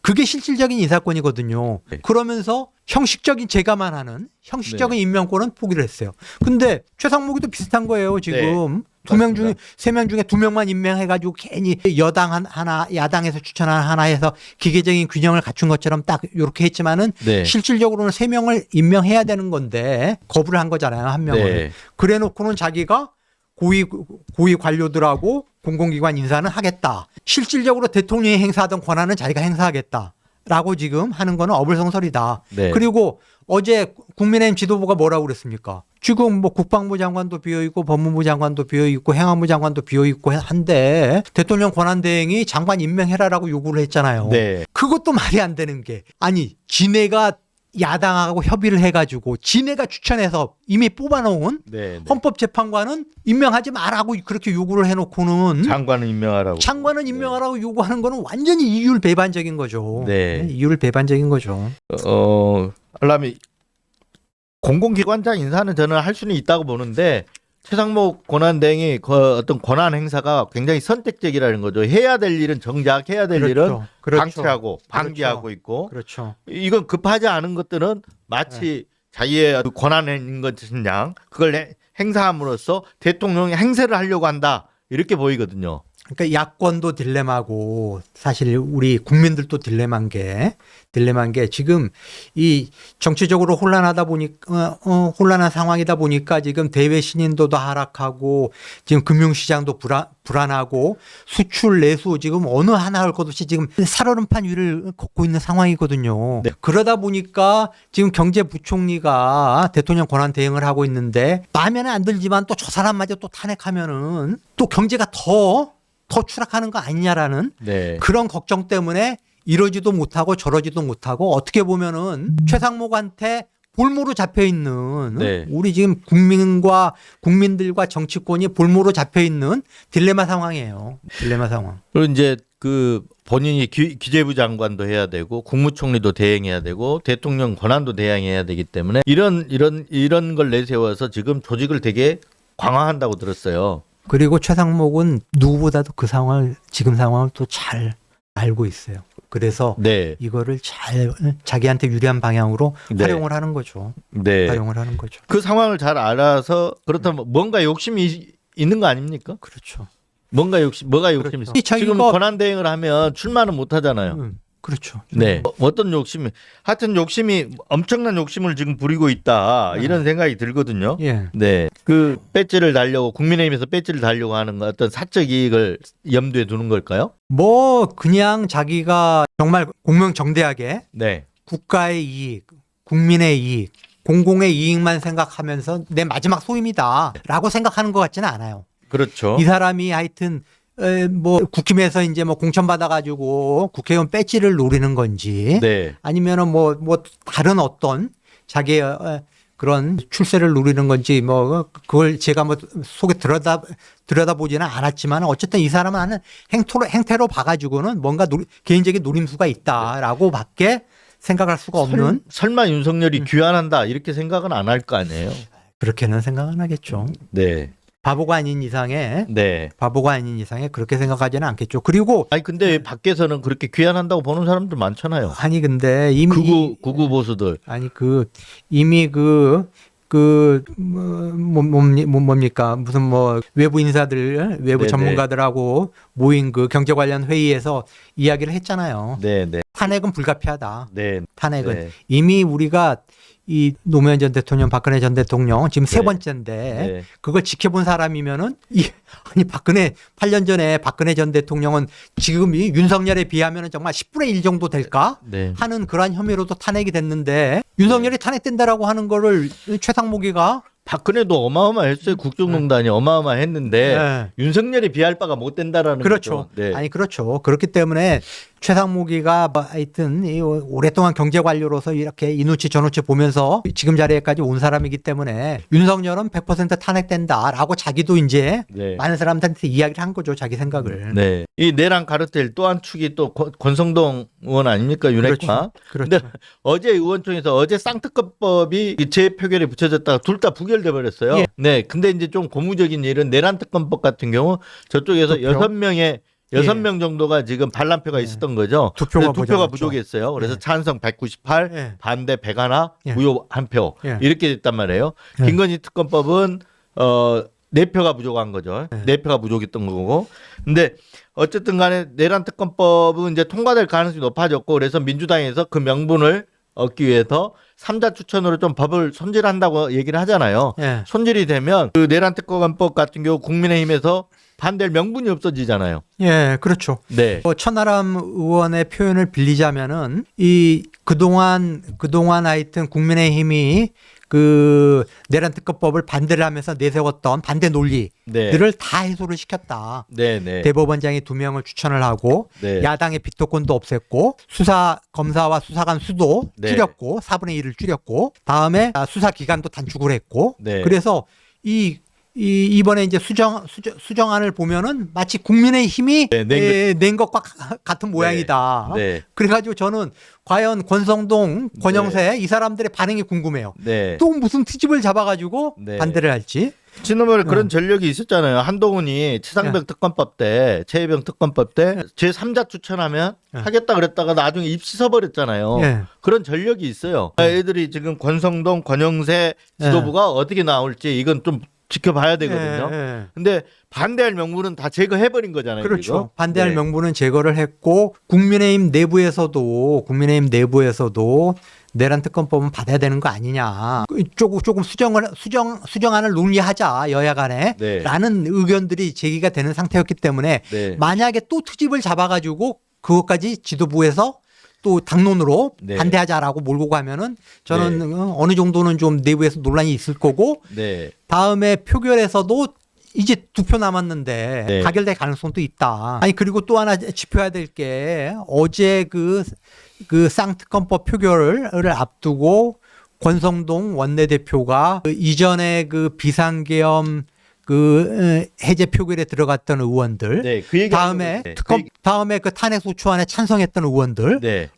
그게 실질적인 인사권이거든요. 네. 그러면서 형식적인 제가만 하는 형식적인 네. 임명권은 포기를 했어요. 근데 최상목이도 비슷한 거예요. 지금 네. 두 명 중에 맞습니다. 3명 중에 2명만 임명해가지고 괜히 여당 하나 야당에서 추천한 하나 해서 기계적인 균형을 갖춘 것처럼 딱 이렇게 했지만은 네. 실질적으로는 3명을 임명해야 되는 건데 거부를 한 거잖아요. 한 명을. 네. 그래놓고는 자기가 고위 관료들하고 공공기관 인사는 하겠다. 실질적으로 대통령이 행사하던 권한은 자기가 행사하겠다라고 지금 하는 거는 어불성설이다. 네. 그리고 어제 국민의힘 지도부가 뭐라고 그랬습니까? 지금 뭐 국방부 장관도 비어있고 법무부 장관도 비어있고 행안부 장관도 비어있고 한데 대통령 권한대행이 장관 임명해라라고 요구를 했잖아요. 네. 그것도 말이 안 되는 게 아니 지네가 야당하고 협의를 해가지고 지네가 추천해서 이미 뽑아놓은 네. 헌법재판관은 임명하지 말라고 그렇게 요구를 해놓고는 장관을 임명하라고. 장관은 임명하라고 요구하는 거는 완전히 이율 배반적인 거죠. 네. 이율 배반적인 거죠. 알람이 공공기관장 인사는 저는 할 수는 있다고 보는데 최상목 권한대행이 그 어떤 권한 행사가 굉장히 선택적이라는 거죠. 해야 될 일은 정작 해야 될 일은 방치하고 방기하고 있고 그렇죠. 이건 급하지 않은 것들은 마치 자기의 권한인 것인 양 그걸 행사함으로써 대통령이 행세를 하려고 한다 이렇게 보이거든요. 그러니까 야권도 딜레마고 사실 우리 국민들도 딜레마인 게 지금 이 정치적으로 혼란하다 보니까 혼란한 상황이다 보니까 지금 대외 신인도도 하락하고 지금 금융시장도 불안하고 수출 내수 지금 어느 하나 할 것 없이 지금 살얼음판 위를 걷고 있는 상황이거든요. 네. 그러다 보니까 지금 경제부총리가 대통령 권한 대행을 하고 있는데 마음에는 안 들지만 또 저 사람마저 또 탄핵하면은 또 경제가 더 추락하는 거 아니냐라는 네. 그런 걱정 때문에 이러지도 못하고 저러지도 못하고 어떻게 보면은 최상목한테 볼모로 잡혀 있는 네. 우리 지금 국민들과 정치권이 볼모로 잡혀 있는 딜레마 상황이에요. 딜레마 상황. 그리고 이제 그 본인이 기재부 장관도 해야 되고 국무총리도 대행해야 되고 대통령 권한도 대행해야 되기 때문에 이런 걸 내세워서 지금 조직을 되게 강화한다고 들었어요. 그리고 최상목은 누구보다도 지금 상황을 또 잘 알고 있어요. 그래서 네. 이거를 잘 자기한테 유리한 방향으로 네. 활용을 하는 거죠. 네. 활용을 하는 거죠. 그 상황을 잘 알아서 그렇다면 뭔가 욕심이 있는 거 아닙니까? 그렇죠. 뭐가 욕심이 그렇죠. 있어? 지금 권한 대행을 하면 출마는 못 하잖아요. 그렇죠. 네. 어떤 욕심이 하여튼 욕심이 엄청난 욕심을 지금 부리고 있다. 이런 생각이 들거든요. 예. 네. 그 배지를 달려고 국민의힘에서 배지를 달려고 하는 거 어떤 사적 이익을 염두에 두는 걸까요? 뭐 그냥 자기가 정말 공명정대하게 네. 국가의 이익, 국민의 이익, 공공의 이익만 생각하면서 내 마지막 소임이다라고 생각하는 것 같지는 않아요. 그렇죠. 이 사람이 하여튼 뭐 국힘에서 이제 뭐 공천 받아가지고 국회의원 배지를 노리는 건지 네. 아니면은 뭐 다른 어떤 자기의 그런 출세를 노리는 건지 뭐 그걸 제가 뭐 속에 들여다보지는 않았지만 어쨌든 이 사람은 하는 행태로 봐가지고는 뭔가 개인적인 노림수가 있다라고밖에 생각할 수가 없는. 설마 윤석열이 귀환한다 이렇게 생각은 안 할 거 아니에요. 그렇게는 생각 안 하겠죠. 네. 바보가 아닌 이상에 네. 그렇게 생각하지는 않겠죠. 그리고 아니 근데 밖에서는 그렇게 귀환한다고 보는 사람들 많잖아요. 아니 근데 이미 극우 보수들. 이미 그 뭡니까 무슨 뭐 외부 인사들 외부 네네. 전문가들하고 모인 그 경제 관련 회의에서 이야기를 했잖아요. 네. 탄핵은 불가피하다. 네. 탄핵은 네. 이미 우리가 이 노무현 전 대통령, 박근혜 전 대통령 지금 세 네. 번째인데 네. 그걸 지켜본 사람이면은 아니 박근혜 8년 전에 박근혜 전 대통령은 지금 이 윤석열에 비하면은 정말 10분의 1 정도 될까 네. 하는 그러한 혐의로도 탄핵이 됐는데 윤석열이 탄핵된다라고 하는 거를 최상목이가 박근혜도 어마어마했어요. 국정농단이 어마어마했는데 네. 윤석열이 비할 바가 못 된다라는 그렇죠. 거죠. 네. 아니 그렇죠. 그렇기 때문에 최상목이가 뭐 하여튼 이 오랫동안 경제 관료로서 이렇게 이누치 저누치 보면서 지금 자리에까지 온 사람이기 때문에 윤석열은 100% 탄핵된다라고 자기도 이제 네. 많은 사람들한테 이야기를 한 거죠. 자기 생각을. 네. 이 내란 카르텔 또 한 축이 또 권성동 의원 아닙니까? 윤핵관. 그렇죠. 근데 어제 의원총회에서 어제 쌍특검법이 재표결에 붙여졌다가 둘 다 부결돼 버렸어요. 예. 네. 근데 이제 좀 고무적인 일은 내란 특검법 같은 경우 저쪽에서 투표? 6명 정도가 지금 반란표가 있었던 거죠. 투표가 근데 투표가 모자랐죠. 부족했어요. 그래서 예. 찬성 198, 예. 반대 101, 예. 무효 1표. 예. 이렇게 됐단 말이에요. 예. 김건희 특검법은 4표가 부족한 거죠. 예. 4표가 부족했던 거고. 근데 어쨌든 간에 내란 특검법은 이제 통과될 가능성이 높아졌고 그래서 민주당에서 그 명분을 얻기 위해서 3자 추천으로 좀 법을 손질한다고 얘기를 하잖아요. 예. 손질이 되면 그 내란 특검법 같은 경우 국민의힘에서 반대할 명분이 없어지잖아요. 예, 그렇죠. 네. 천하람 의원의 표현을 빌리자면은 이 그동안 하여튼 국민의힘이 그 내란 특검법을 반대를 하면서 내세웠던 반대 논리들을 다 해소를 시켰다. 네. 대법원장이 2명을 추천을 하고 네. 야당의 비토권도 없앴고 수사 검사와 수사관 수도 네. 줄였고 4분의 1을 줄였고 다음에 수사 기간도 단축을 했고 네. 그래서 이번에 이제 수정안을 보면은 마치 국민의힘이 네, 낸 것과 같은 모양이다. 네. 그래가지고 저는 과연 권성동, 권영세 이 사람들의 반응이 궁금해요. 네. 또 무슨 트집을 잡아가지고 네. 반대를 할지. 지난번에 그런 전력이 있었잖아요. 한동훈이 최상병 특검법 때, 최혜병 특검법 때 제3자 추천하면 하겠다 그랬다가 나중에 입 씻어버렸잖아요. 예. 그런 전력이 있어요. 애들이 지금 권성동, 권영세 지도부가 어떻게 나올지 이건 좀 지켜봐야 되거든요. 근데 반대할 명분은 다 제거해버린 거잖아요. 그렇죠. 지금. 반대할 네. 명분은 제거를 했고 국민의힘 내부에서도 내란 특검법은 받아야 되는 거 아니냐. 조금 수정안을 논의하자 여야 간에 네. 라는 의견들이 제기가 되는 상태였기 때문에 네. 만약에 또 트집을 잡아가지고 그것까지 지도부에서 또 당론으로 네. 반대하자라고 몰고 가면은 저는 어느 정도는 좀 내부에서 논란이 있을 거고 네. 다음에 표결에서도 이제 2표 남았는데 네. 가결될 가능성도 있다. 아니 그리고 또 하나 짚어야 될 게 어제 그 쌍특검법 표결을 앞두고 권성동 원내대표가 그 이전에 그 비상계엄 그 해제 표결에 들어갔던 의원들 네. 그 얘기 다음에 다음에 그 탄핵 소추안에 찬성했던 의원들을 네.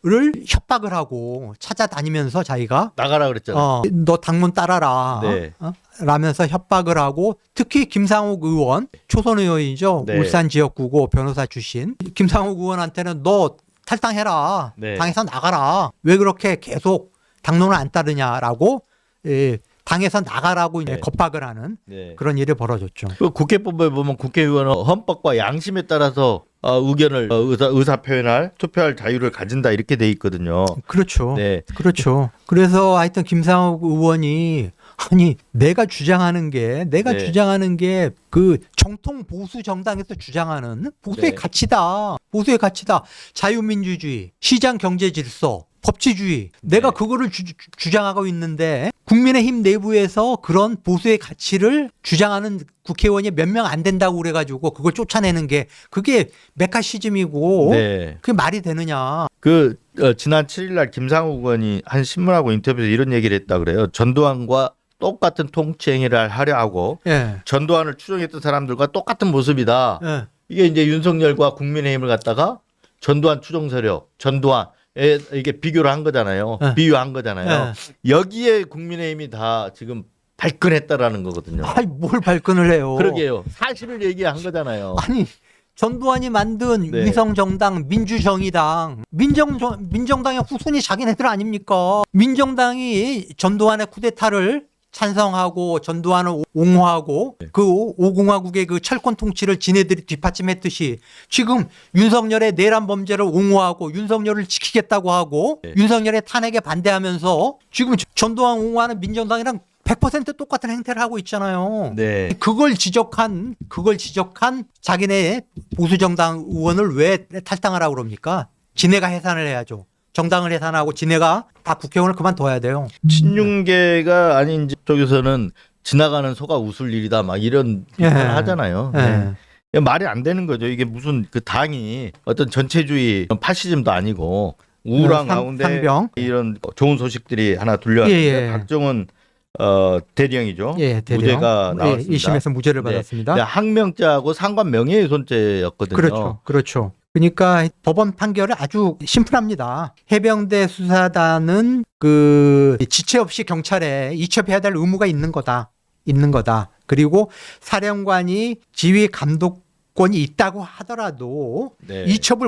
협박을 하고 찾아다니면서 자기가 나가라 그랬잖아요. 너 당문 따라라. 네. 라면서 협박을 하고 특히 김상욱 의원 초선 의원이죠. 네. 울산 지역구고 변호사 출신 김상욱 의원한테는 너 탈당해라. 네. 당에서 나가라. 왜 그렇게 계속 당론을 안 따르냐라고 당에서 나가라고 이제 네. 겁박을 하는 네. 그런 일이 벌어졌죠. 그 국회법에 보면 국회의원은 헌법과 양심에 따라서 의견을 의사 표현할 투표할 자유를 가진다 이렇게 돼 있거든요. 그렇죠. 네. 그렇죠. 그래서 하여튼 김상욱 의원이 아니 내가 주장하는 게 그 정통 보수 정당에서 주장하는 보수의 네. 가치다. 보수의 가치다. 자유민주주의, 시장 경제 질서, 법치주의. 내가 네. 그거를 주장하고 있는데 국민의힘 내부에서 그런 보수의 가치를 주장하는 국회의원이 몇 명 안 된다고 그래가지고 그걸 쫓아내는 게 그게 메카시즘이고 네. 그게 말이 되느냐. 지난 7일날 김상욱 의원이 한 신문하고 인터뷰에서 이런 얘기를 했다 그래요. 전두환과 똑같은 통치 행위를 하려 하고 예. 전두환을 추종했던 사람들과 똑같은 모습이다. 예. 이게 이제 윤석열과 국민의힘을 갖다가 전두환 추종 세력, 전두환 이게 비교를 한 거잖아요. 네. 비유한 거잖아요. 여기에 국민의힘이 다 지금 발끈했다라는 거거든요. 아니 뭘 발끈을 해요. 그러게요. 사실을 얘기한 거잖아요. 아니 전두환이 만든 네. 위성정당 민주정의당 민정당의 후손이 자기네들 아닙니까? 민정당이 전두환의 쿠데타를 찬성하고 전두환을 옹호하고 그 5공화국의 그 철권 통치를 지네들이 뒷받침했듯이 지금 윤석열의 내란 범죄를 옹호하고 윤석열을 지키겠다고 하고 윤석열의 탄핵에 반대하면서 지금 전두환 옹호하는 민정당이랑 100% 똑같은 행태를 하고 있잖아요. 네. 그걸 지적한 자기네 보수정당 의원을 왜 탈당하라고 그럽니까? 지네가 해산을 해야죠. 정당을 해산하고 지네가 다 국회의원을 그만둬야 돼요. 친윤계가 아닌 쪽에서는 지나가는 소가 웃을 일이다 막 이런 비판을 하잖아요. 네. 말이 안 되는 거죠. 이게 무슨 그 당이 어떤 전체주의 파시즘도 아니고 우울한 가운데 상병. 이런 좋은 소식들이 하나 들려왔는데 박정훈 대령이죠. 대령. 무죄가 나왔습니다. 1심에서 무죄를 받았습니다. 네, 항명죄하고 상관 명예훼손죄였거든요. 그렇죠. 그러니까 법원 판결이 아주 심플합니다. 해병대 수사단은 그 지체 없이 경찰에 이첩해야 될 의무가 있는 거다. 그리고 사령관이 지휘 감독권이 있다고 하더라도 이첩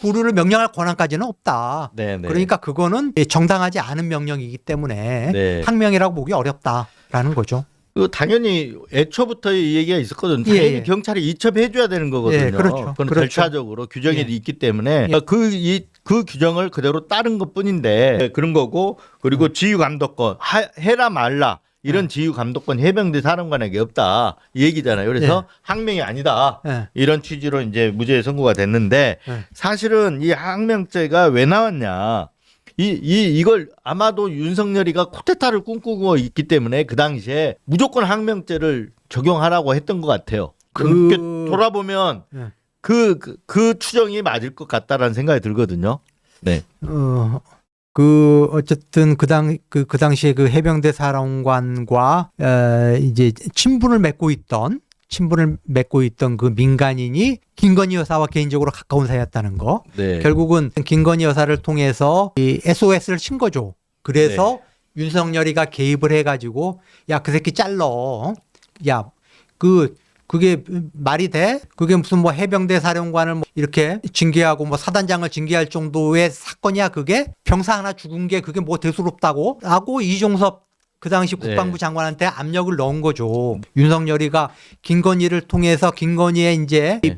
보류를 명령할 권한까지는 없다. 그러니까 그거는 정당하지 않은 명령이기 때문에 항명이라고 보기 어렵다라는 거죠. 당연히 애초부터 이 얘기가 있었거든요. 당연히 경찰이 이첩해줘야 되는 거거든요. 그렇죠. 그건 절차적으로 규정이 있기 때문에 그 규정을 그대로 따른 것뿐인데 그런 거고 그리고 지휘감독권 해라 말라 이런 지휘감독권 해병대 사령관에게 없다 이 얘기잖아요. 그래서 항명이 아니다 이런 취지로 이제 무죄 선고가 됐는데 사실은 이 항명죄가 왜 나왔냐? 이걸 아마도 윤석열이가 쿠데타를 꿈꾸고 있기 때문에 그 당시에 무조건 항명죄를 적용하라고 했던 것 같아요. 돌아보면 그 추정이 맞을 것 같다라는 생각이 들거든요. 네. 어쨌든 그 당시에 그 해병대 사령관과 이제 친분을 맺고 있던 그 민간인이 김건희 여사와 개인적으로 가까운 사이였다는 거. 결국은 김건희 여사를 통해서 이 SOS를 친 거죠. 그래서 윤석열이가 개입을 해가지고 야, 그 새끼 잘러. 야, 그게 말이 돼? 그게 무슨 뭐 해병대 사령관을 뭐 이렇게 징계하고 뭐 사단장을 징계할 정도의 사건이야 그게? 병사 하나 죽은 게 그게 뭐 대수롭다고? 하고 이종섭 그 당시 국방부 장관한테 압력을 넣은 거죠. 윤석열이가 김건희를 통해서 김건희의 이제 이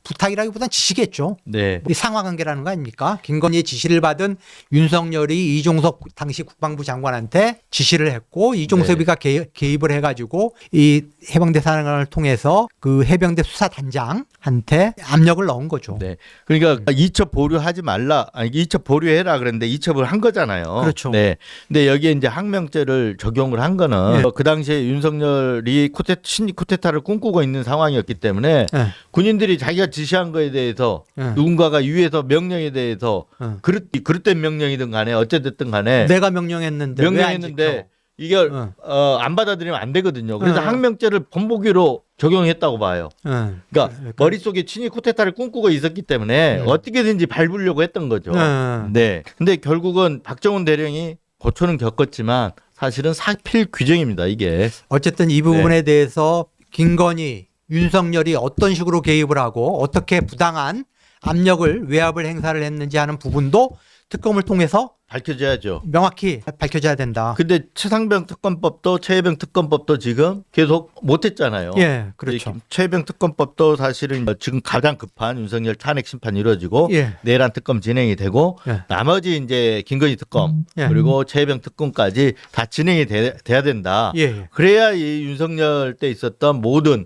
부탁이라기보다는 지시겠죠. 이 상하관계라는 거 아닙니까? 김건희의 지시를 받은 윤석열이 이종섭 당시 국방부 장관한테 지시를 했고 이종섭이가 개입을 해가지고 이 해병대 사령관을 통해서 그 해병대 수사단장한테 압력을 넣은 거죠. 그러니까 이첩 보류하지 말라, 아니 이첩 보류해라 그랬는데 이첩을 한 거잖아요. 그렇죠. 근데 여기에 이제 항명죄를 적용을 한 거는 그 당시에 윤석열이 신입 쿠데타를 꿈꾸고 있는 상황이었기 때문에 군인들이 자기가 지시한 거에 대해서 누군가가 위에서 명령에 대해서 그릇된 명령이든 간에 어쨌든 간에 내가 명령했는데 이걸 안 받아들이면 안 되거든요. 그래서 항명죄를 본보기로 적용했다고 봐요. 그러니까 머릿속에 친위 쿠데타를 꿈꾸고 있었기 때문에 어떻게든지 밟으려고 했던 거죠. 근데 결국은 박정훈 대령이 고초는 겪었지만 사실은 사필 규정입니다. 이게. 어쨌든 이 부분에 대해서 김건희 윤석열이 어떤 식으로 개입을 하고 어떻게 부당한 압력을 외압을 행사를 했는지 하는 부분도 특검을 통해서 밝혀져야죠. 명확히 밝혀져야 된다. 근데 최상병 특검법도 최혜병 특검법도 지금 계속 못했잖아요. 그렇죠. 최혜병 특검법도 사실은 지금 가장 급한 윤석열 탄핵 심판이 이루어지고 내란 특검 진행이 되고 나머지 이제 김건희 특검 그리고 최혜병 특검까지 다 진행이 돼야 된다. 그래야 이 윤석열 때 있었던 모든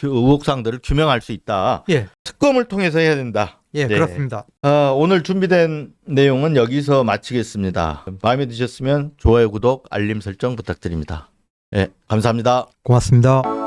의혹 사항들을 규명할 수 있다. 특검을 통해서 해야 된다. 그렇습니다. 오늘 준비된 내용은 여기서 마치겠습니다. 마음에 드셨으면 좋아요, 구독, 알림 설정 부탁드립니다. 감사합니다. 고맙습니다.